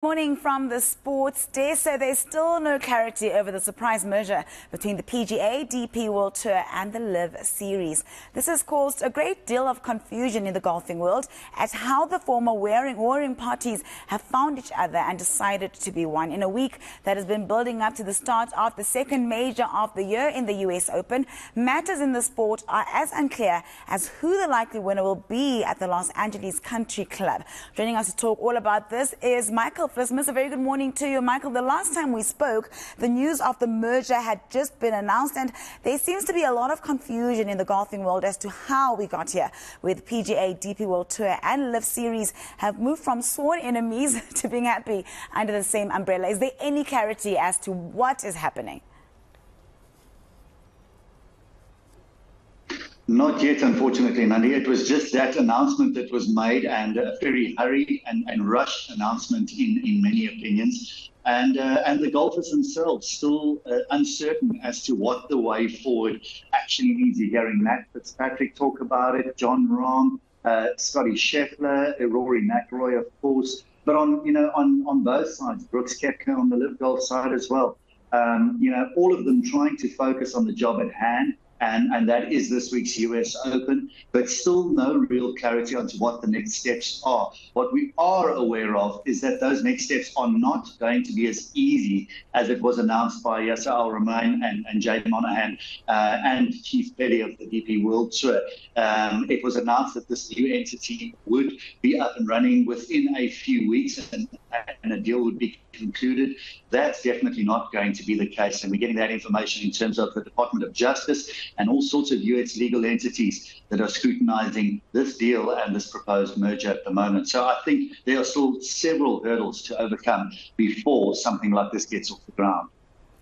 Morning from the sports desk. So there's still no clarity over the surprise merger between the PGA, DP World Tour and the Live Series. This has caused a great deal of confusion in the golfing world as how the former warring parties have found each other and decided to be one. In a week that has been building up to the start of the second major of the year in the US Open, matters in the sport are as unclear as who the likely winner will be at the Los Angeles Country Club. Joining us to talk all about this is Michael Vlismas. A very good morning to you, Michael. The last time we spoke, the news of the merger had just been announced, and there seems to be a lot of confusion in the golfing world as to how we got here, with PGA, DP World Tour and Live Series have moved from sworn enemies to being happy under the same umbrella. Is there any clarity as to what is happening? Not yet, unfortunately, Nandi. It was just that announcement that was made, and a very hurried and rushed announcement in many opinions. And the golfers themselves still uncertain as to what the way forward actually means. You're hearing Matt Fitzpatrick talk about it, John Rahm, Scotty Scheffler, Rory McIlroy, of course. But on both sides, Brooks Koepka on the Live Golf side as well. All of them trying to focus on the job at hand. And that is this week's US Open, but still no real clarity onto what the next steps are. What we are aware of is that those next steps are not going to be as easy as it was announced by Yasser Al-Rumayyan and Jay Monahan and Keith Petty of the DP World Tour. It was announced that this new entity would be up and running within a few weeks and a deal would be concluded. That's definitely not going to be the case, and we're getting that information in terms of the Department of Justice and all sorts of US legal entities that are scrutinizing this deal and this proposed merger at the moment. So I think there are still several hurdles to overcome before something like this gets off the ground.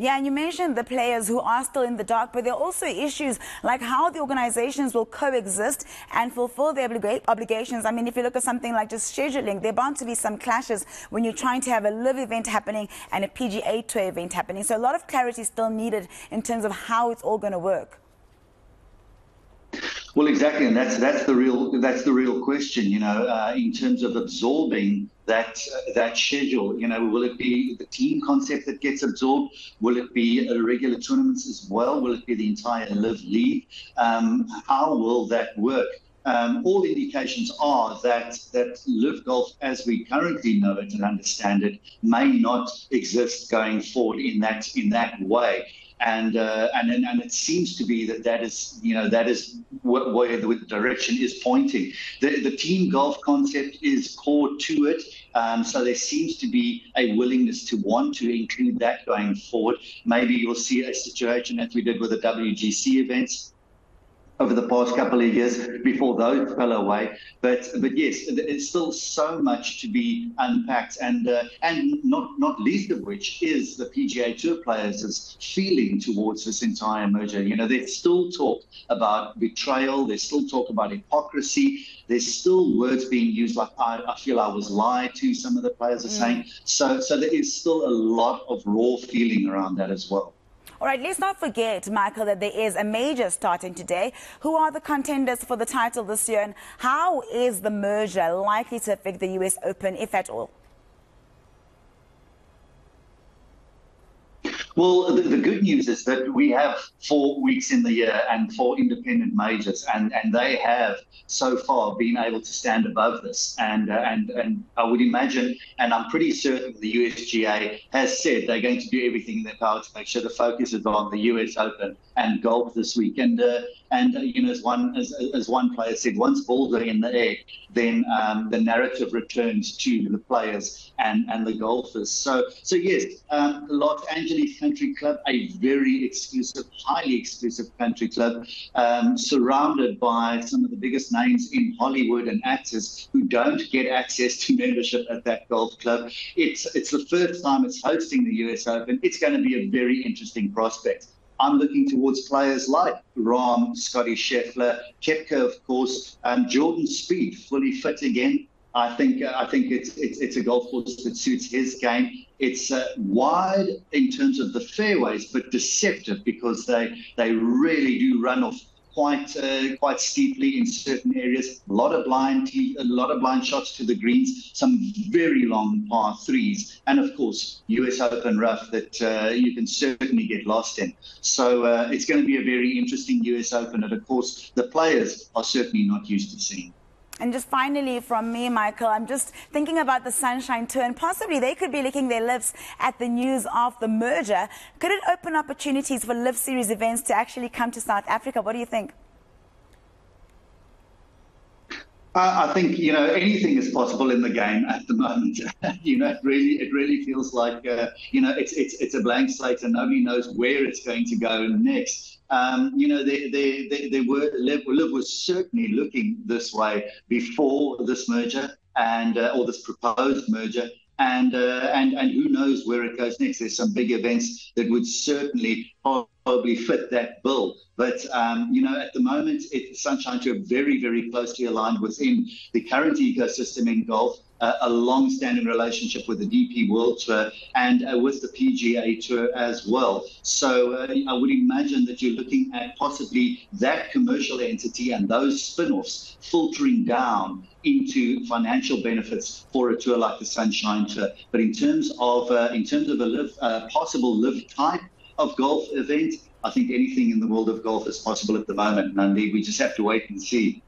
Yeah, and you mentioned the players who are still in the dark, but there are also issues like how the organizations will coexist and fulfill their obligations. I mean, if you look at something like just scheduling, there are bound to be some clashes when you're trying to have a Live event happening and a PGA Tour event happening. So a lot of clarity is still needed in terms of how it's all going to work. Well, exactly, and that's the real question. In terms of absorbing that schedule. Will it be the team concept that gets absorbed? Will it be regular tournaments as well? Will it be the entire Live League? How will that work? All indications are that Live Golf, as we currently know it and understand it, may not exist going forward in that way. And it seems to be that is where the direction is pointing. The team golf concept is core to it, so there seems to be a willingness to want to include that going forward. Maybe you'll see a situation as we did with the WGC events over the past couple of years before those fell away. But yes, it's still so much to be unpacked, and not least of which is the PGA Tour players' feeling towards this entire merger. There's still talk about betrayal. There's still talk about hypocrisy. There's still words being used like, I feel I was lied to, some of the players are saying. So there is still a lot of raw feeling around that as well. All right, let's not forget, Michael, that there is a major starting today. Who are the contenders for the title this year, and how is the merger likely to affect the US Open, if at all? Well, the good news is that we have 4 weeks in the year and 4 independent majors, and they have so far been able to stand above this. And I would imagine, and I'm pretty certain the USGA has said they're going to do everything in their power to make sure the focus is on the US Open and golf this week. And as one player said, once balls are in the air, then the narrative returns to the players and the golfers. So yes, Los Angeles Country Club, a very exclusive, highly exclusive country club, surrounded by some of the biggest names in Hollywood and actors who don't get access to membership at that golf club. It's the first time it's hosting the US Open. It's going to be a very interesting prospect. I'm looking towards players like Rahm, Scotty Scheffler, Koepka, of course, Jordan Spieth, fully fit again. I think it's a golf course that suits his game. It's wide in terms of the fairways, but deceptive because they really do run off quite steeply in certain areas. A lot of blind shots to the greens, some very long par threes, and of course US Open rough that you can certainly get lost in. So it's going to be a very interesting US Open, and of course the players are certainly not used to seeing. And just finally from me, Michael, I'm just thinking about the Sunshine Tour, and possibly they could be licking their lips at the news of the merger. Could it open opportunities for Live Series events to actually come to South Africa? What do you think? I think, anything is possible in the game at the moment. It really feels like, it's a blank slate and nobody knows where it's going to go next. Liv was certainly looking this way before this merger or this proposed merger. And who knows where it goes next. There's some big events that would certainly probably fit that bill. But, at the moment, Sunshine Tour very, very closely aligned within the current ecosystem in golf, a long-standing relationship with the DP World Tour and with the PGA Tour as well. So I would imagine that you're looking at possibly that commercial entity and those spin-offs filtering down into financial benefits for a tour like the Sunshine Tour. But in terms of a possible live type of golf event, I think anything in the world of golf is possible at the moment, Nandi. We just have to wait and see.